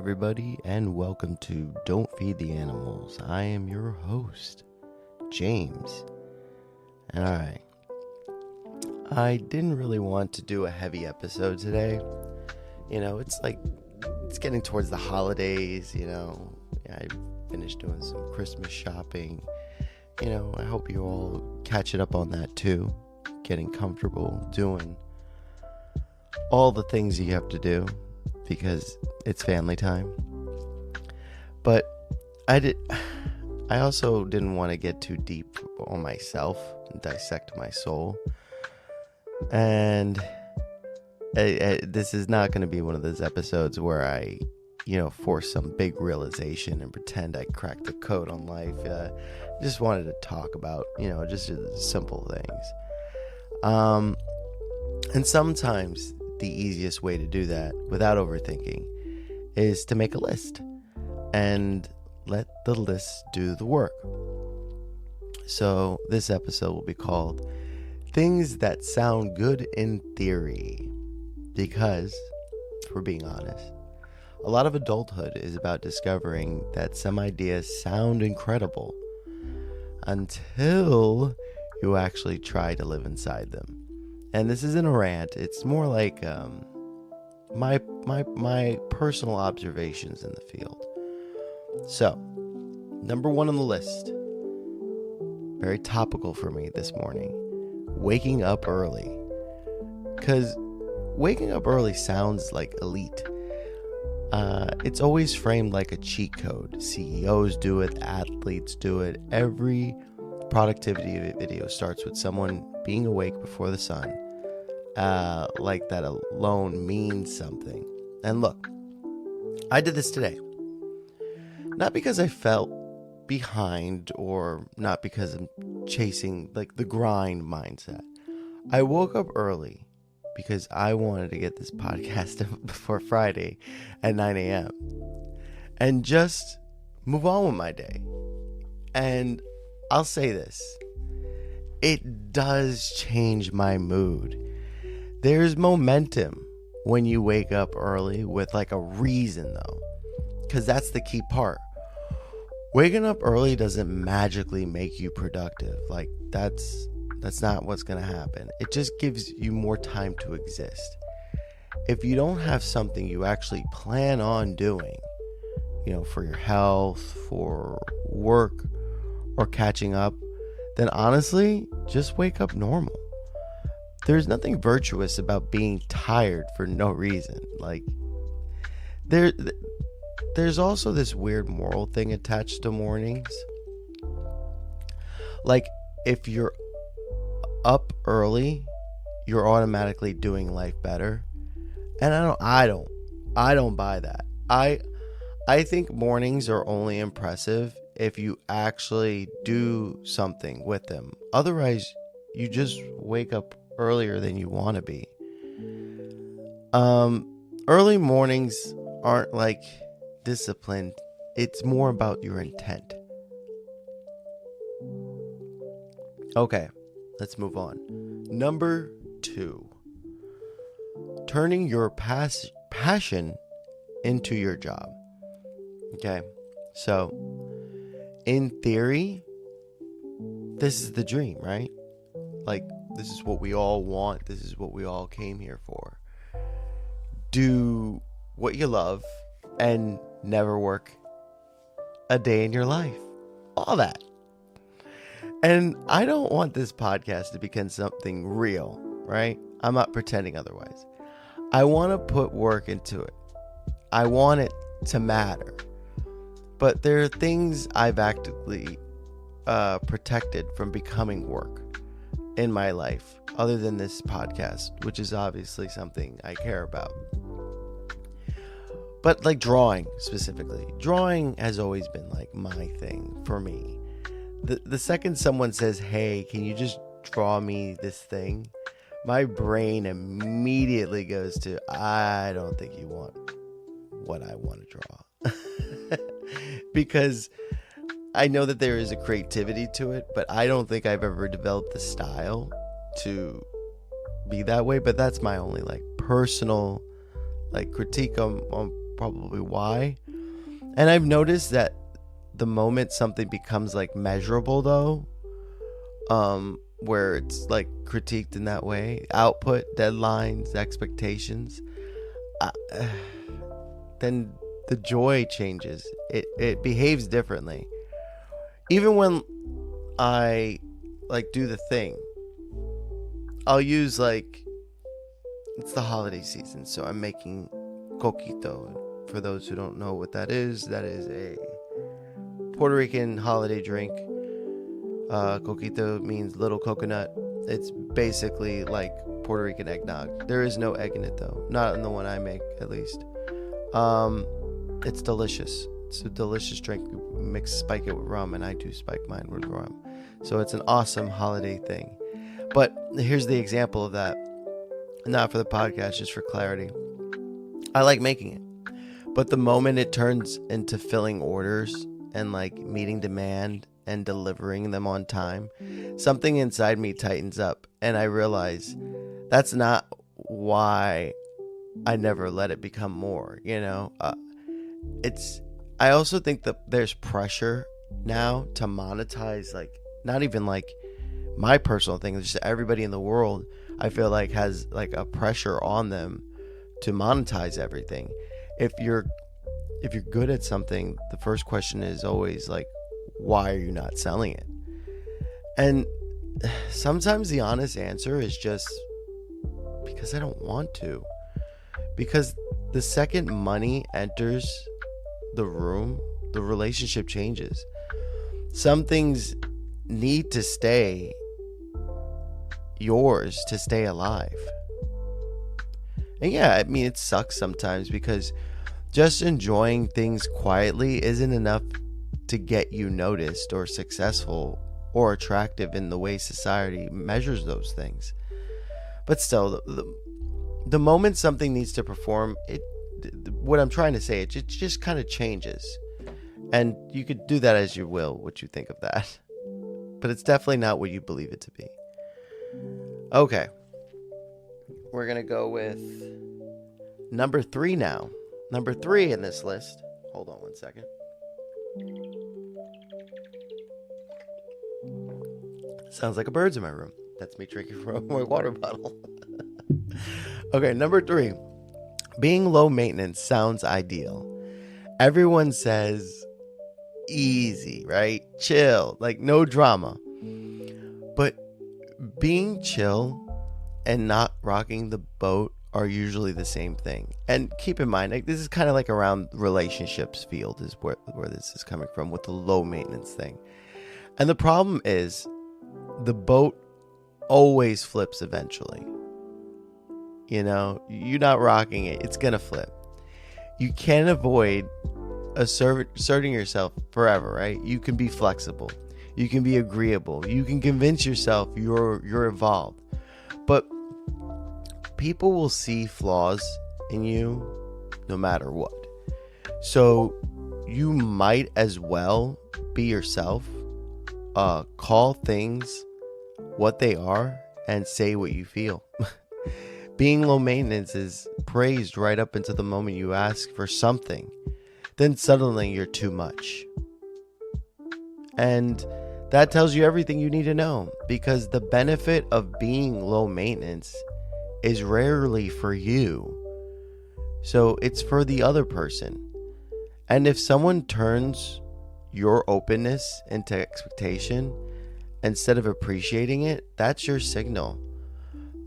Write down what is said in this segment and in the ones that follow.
everybody, and welcome to Don't Feed the Animals. I am your host, James. And alright, I didn't really want to do a heavy episode today. It's getting towards the holidays, I finished doing some Christmas shopping. I hope you're all catching up on that too. Getting comfortable, doing all the things you have to do because it's family time. But I also didn't want to get too deep on myself and dissect my soul. And this is not going to be one of those episodes where I, force some big realization and pretend I cracked the code on life. Just wanted to talk about, just simple things. And sometimes the easiest way to do that without overthinking is to make a list and let the list do the work. So this episode will be called Things That Sound Good in Theory, because, if we're being honest, a lot of adulthood is about discovering that some ideas sound incredible until you actually try to live inside them. And this isn't a rant, it's more like my personal observations in the field. So, number one on the list, very topical for me this morning, waking up early. Because waking up early sounds like elite. It's always framed like a cheat code. CEOs do it, athletes do it. Every productivity video starts with someone being awake before the sun. Like that alone means something. And look, I did this today. Not because I felt behind or not because I'm chasing like the grind mindset. I woke up early because I wanted to get this podcast before Friday at 9 a.m. and just move on with my day. And I'll say this, it does change my mood. There's momentum when you wake up early with like a reason though, because that's the key part. Waking up early doesn't magically make you productive. Like that's not what's going to happen. It just gives you more time to exist. If you don't have something you actually plan on doing, for your health, for work, or catching up, then honestly, just wake up normal. There's nothing virtuous about being tired for no reason. Like, there's also this weird moral thing attached to mornings. Like, if you're up early, you're automatically doing life better. And I don't buy that. I think mornings are only impressive if you actually do something with them. Otherwise, you just wake up earlier than you want to be. Early mornings aren't like discipline. It's more about your intent. Okay, let's move on. Number 2, turning your passion into your job. Okay, so in theory, this is the dream, right? Like, this is what we all want. This is what we all came here for. Do what you love and never work a day in your life. All that. And I don't want this podcast to become something real, right? I'm not pretending otherwise. I want to put work into it. I want it to matter. But there are things I've actively protected from becoming work in my life, other than this podcast, which is obviously something I care about. But like drawing specifically, drawing has always been like my thing for me. The second someone says, hey, can you just draw me this thing? My brain immediately goes to, I don't think you want what I want to draw. Because I know that there is a creativity to it, but I don't think I've ever developed the style to be that way. But that's my only like personal like critique on probably why. And I've noticed that the moment something becomes like measurable though, where it's like critiqued in that way, output, deadlines, expectations, then the joy changes. It behaves differently. Even when I like do the thing, I'll use like, it's the holiday season, so I'm making coquito. For those who don't know what that is a Puerto Rican holiday drink. Coquito means little coconut. It's basically like Puerto Rican eggnog. There is no egg in it though, not in the one I make at least. It's delicious. It's a delicious drink. Spike it with rum, and I do spike mine with rum. So it's an awesome holiday thing. But here's the example of that. Not for the podcast, just for clarity. I like making it. But the moment it turns into filling orders and like meeting demand and delivering them on time, something inside me tightens up, and I realize that's not why I never let it become more, I also think that there's pressure now to monetize, like, not even like my personal thing, it's just everybody in the world, I feel like, has like a pressure on them to monetize everything. If you're good at something, the first question is always like, why are you not selling it? And sometimes the honest answer is just because I don't want to. Because the second money enters the room, the relationship changes. Some things need to stay yours to stay alive. And yeah, I mean, it sucks sometimes because just enjoying things quietly isn't enough to get you noticed or successful or attractive in the way society measures those things. But still, the moment something needs to perform, what I'm trying to say, it just kind of changes. And you could do that as you will, what you think of that. But it's definitely not what you believe it to be. Okay. We're going to go with number 3 now. Number 3 in this list. Hold on one second. Sounds like a bird's in my room. That's me drinking from my water bottle. Okay, number 3. Being low maintenance sounds ideal. Everyone says easy, right? Chill, like no drama. But being chill and not rocking the boat are usually the same thing. And keep in mind, like, this is kind of like around relationships field is where this is coming from with the low maintenance thing. And the problem is the boat always flips eventually. You're not rocking it, it's gonna flip. You can't avoid asserting yourself forever, right? You can be flexible, you can be agreeable, you can convince yourself you're evolved, but people will see flaws in you no matter what. So you might as well be yourself, call things what they are, and say what you feel. Being low maintenance is praised right up until the moment you ask for something. Then suddenly you're too much. And that tells you everything you need to know, because the benefit of being low maintenance is rarely for you. So it's for the other person. And if someone turns your openness into expectation instead of appreciating it, that's your signal.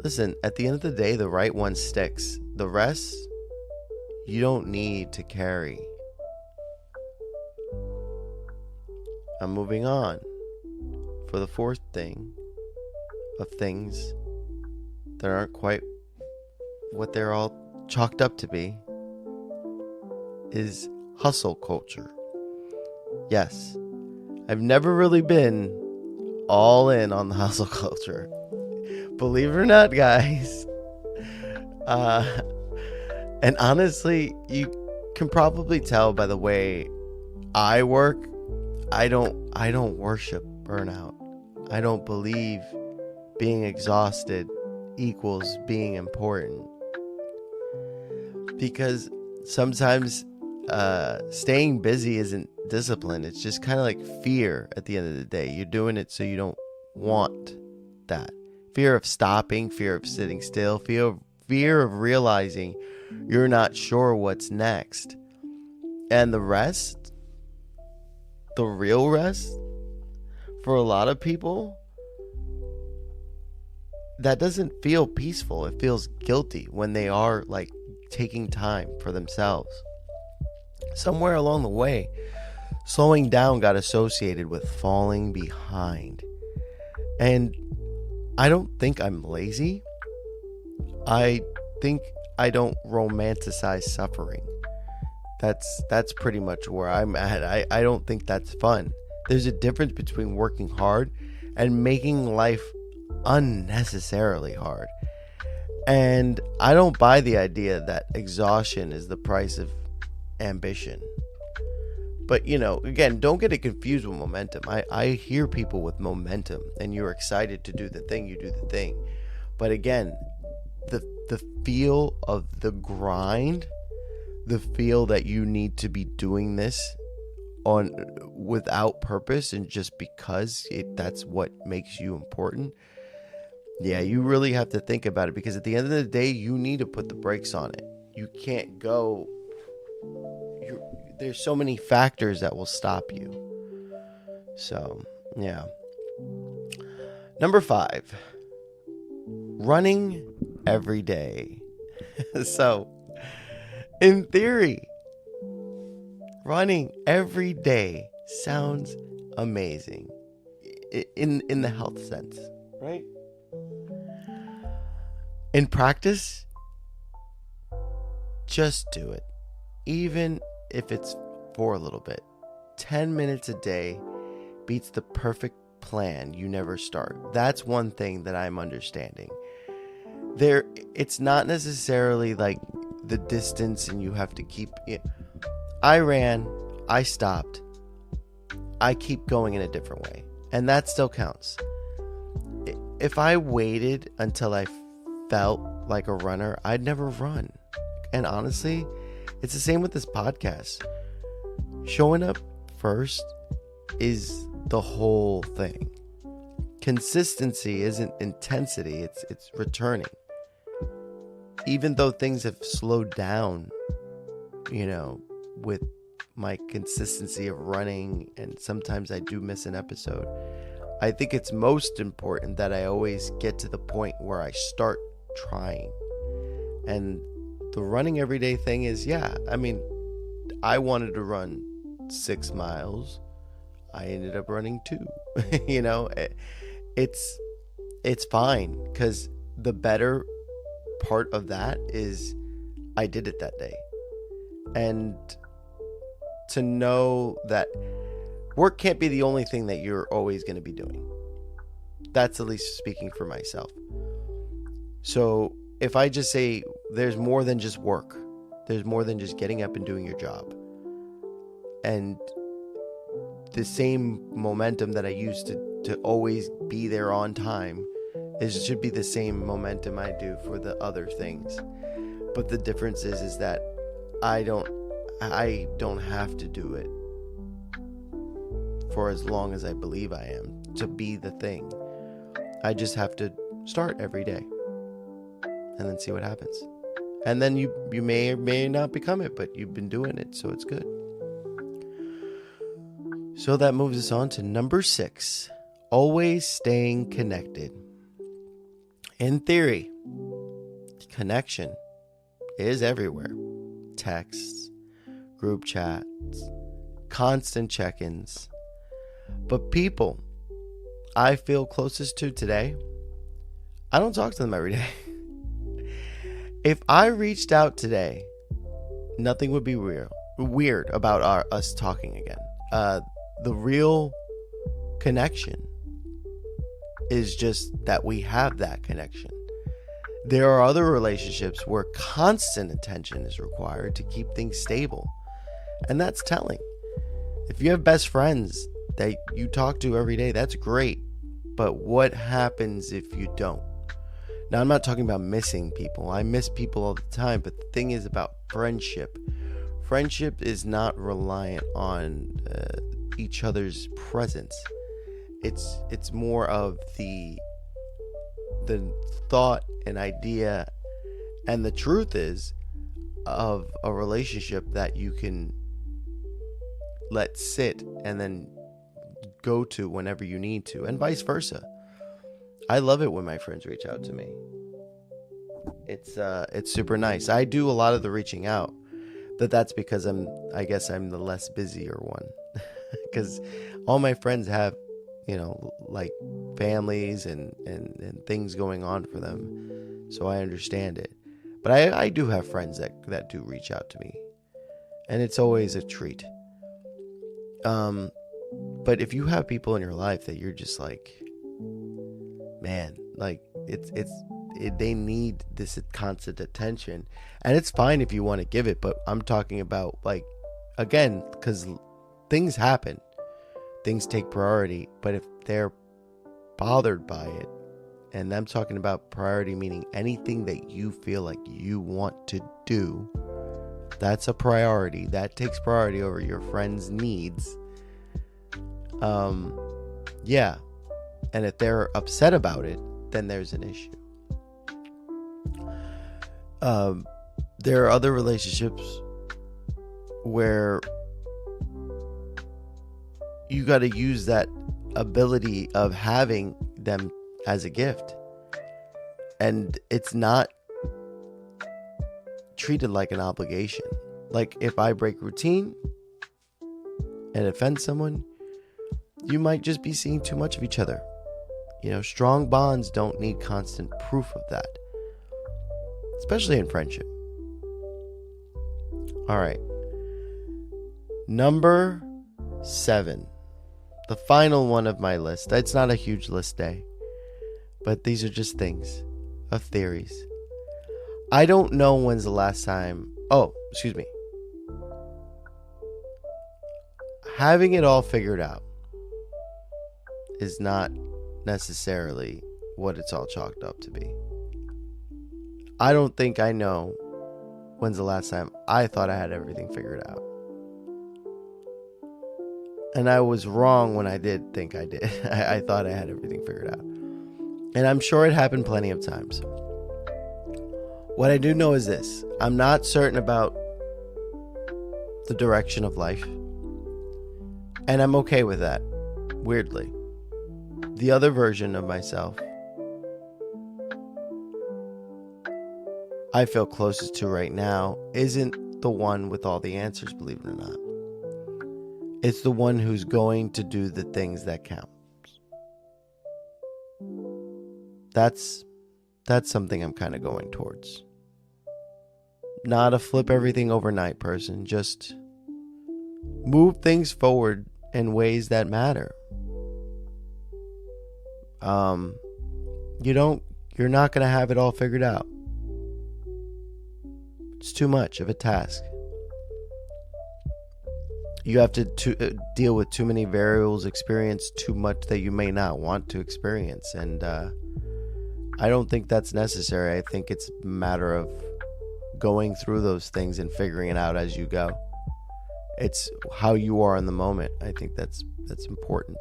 Listen, at the end of the day, the right one sticks. The rest, you don't need to carry. I'm moving on. For the 4th thing of things that aren't quite what they're all chalked up to be is hustle culture. Yes, I've never really been all in on the hustle culture. Believe it or not, guys. And honestly, you can probably tell by the way I work. I don't worship burnout. I don't believe being exhausted equals being important. Because sometimes staying busy isn't discipline. It's just kind of like fear at the end of the day. You're doing it so you don't want that. Fear of stopping, fear of sitting still, fear of realizing you're not sure what's next. And the rest, the real rest, for a lot of people, that doesn't feel peaceful. It feels guilty when they are like taking time for themselves. Somewhere along the way, slowing down got associated with falling behind. And I don't think I'm lazy. I think I don't romanticize suffering. That's pretty much where I'm at. I don't think that's fun. There's a difference between working hard and making life unnecessarily hard. And I don't buy the idea that exhaustion is the price of ambition. But, again, don't get it confused with momentum. I hear people with momentum and you're excited to do the thing, you do the thing. But again, the feel of the grind, the feel that you need to be doing this without purpose and just because that's what makes you important. Yeah, you really have to think about it, because at the end of the day, you need to put the brakes on it. You can't go. There's so many factors that will stop you. So, yeah. Number 5, running every day. So, in theory, running every day sounds amazing in the health sense, right? In practice, just do it. Even if it's for a little bit. 10 minutes a day beats the perfect plan you never start. That's one thing that I'm understanding. It's not necessarily like the distance and you have to keep it. I ran, I stopped, I keep going in a different way, and that still counts. If I waited until I felt like a runner, I'd never run. And honestly, it's the same with this podcast. Showing up first is the whole thing. Consistency isn't intensity, it's returning. Even though things have slowed down, with my consistency of running, and sometimes I do miss an episode, I think it's most important that I always get to the point where I start trying. And the running everyday thing is, I wanted to run 6 miles. I ended up running 2. It's fine, because the better part of that is I did it that day. And to know that work can't be the only thing that you're always going to be doing. That's at least speaking for myself. So if I just say there's more than just work, there's more than just getting up and doing your job. And the same momentum that I used to always be there on time should be the same momentum I do for the other things. But the difference is that I don't have to do it for as long as I believe I am to be the thing. I just have to start every day and then see what happens. And then you may or may not become it, but you've been doing it, so it's good. So that moves us on to number 6, always staying connected. In theory, connection is everywhere. Texts, group chats, constant check-ins. But people I feel closest to today, I don't talk to them every day. If I reached out today, nothing would be weird about us talking again. The real connection is just that we have that connection. There are other relationships where constant attention is required to keep things stable. And that's telling. If you have best friends that you talk to every day, that's great. But what happens if you don't? Now, I'm not talking about missing people. I miss people all the time, but the thing is about friendship. Friendship is not reliant on each other's presence. It's more of the thought and idea, and the truth is of a relationship that you can let sit and then go to whenever you need to, and vice versa. I love it when my friends reach out to me. It's super nice. I do a lot of the reaching out, but that's because I guess I'm the less busier one. Because all my friends have, like families and things going on for them. So I understand it. But I do have friends that do reach out to me. And it's always a treat. But if you have people in your life that you're just like, man, like they need this constant attention, and it's fine if you want to give it, but I'm talking about, like, again, because things happen, things take priority, but if they're bothered by it, and I'm talking about priority meaning anything that you feel like you want to do, that's a priority. That takes priority over your friend's needs. Yeah. And if they're upset about it, then there's an issue. There are other relationships where you got to use that ability of having them as a gift. And it's not treated like an obligation. Like, if I break routine and offend someone, you might just be seeing too much of each other. Strong bonds don't need constant proof of that, especially in friendship. All right. Number 7, the final one of my list. It's not a huge list day, but these are just things of theories. I don't know when's the last time. Oh, excuse me. Having it all figured out is not necessarily what it's all chalked up to be. I don't think I know when's the last time I thought I had everything figured out. And I was wrong when I did think I did. I thought I had everything figured out. And I'm sure it happened plenty of times. What I do know is this. I'm not certain about the direction of life. And I'm okay with that, weirdly. The other version of myself I feel closest to right now isn't the one with all the answers, believe it or not. It's the one who's going to do the things that count. That's something I'm kind of going towards. Not a flip everything overnight person, just move things forward in ways that matter. You're not going to have it all figured out. It's too much of a task. You have to deal with too many variables, experience too much that you may not want to experience. And I don't think that's necessary. I think it's a matter of going through those things and figuring it out as you go. It's how you are in the moment. I think that's important.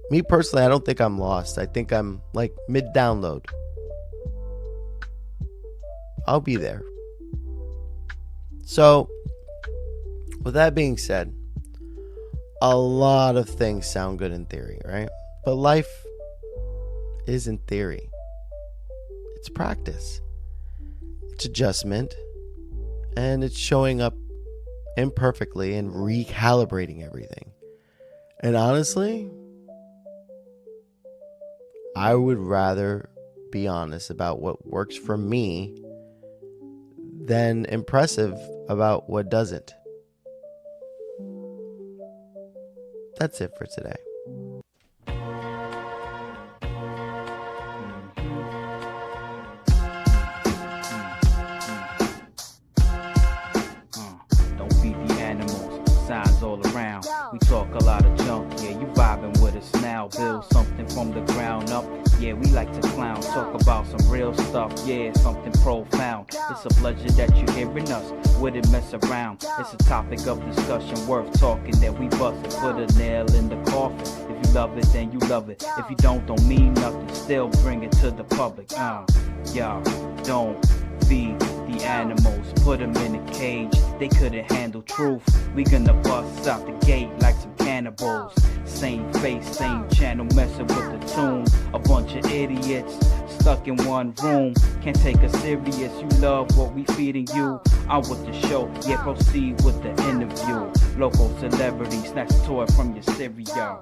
Me personally, I don't think I'm lost. I think I'm like mid-download. I'll be there. So, with that being said, a lot of things sound good in theory, right? But life isn't theory. It's practice. It's adjustment. And it's showing up imperfectly and recalibrating everything. And honestly, I would rather be honest about what works for me than impressive about what doesn't. That's it for today. Don't beat the animals, signs all around. We talk a lot of junk, yeah, you vibing with us now. Build something from the ground up. Yeah, we like to clown, talk about some real stuff, yeah, something profound. It's a pleasure that you're hearing us, wouldn't mess around. It's a topic of discussion worth talking that we bust it, put a nail in the coffin. If you love it, then you love it. If you don't mean nothing, still bring it to the public. Y'all, don't feed the animals, put them in a cage, they couldn't handle truth. We gonna bust out the gate like some cannibals. Same face, same channel, messing with the tune. A bunch of idiots stuck in one room, can't take us serious. You love what we feeding you. I'm with the show, yeah, proceed with the interview. Local celebrity, snatch a toy from your cereal.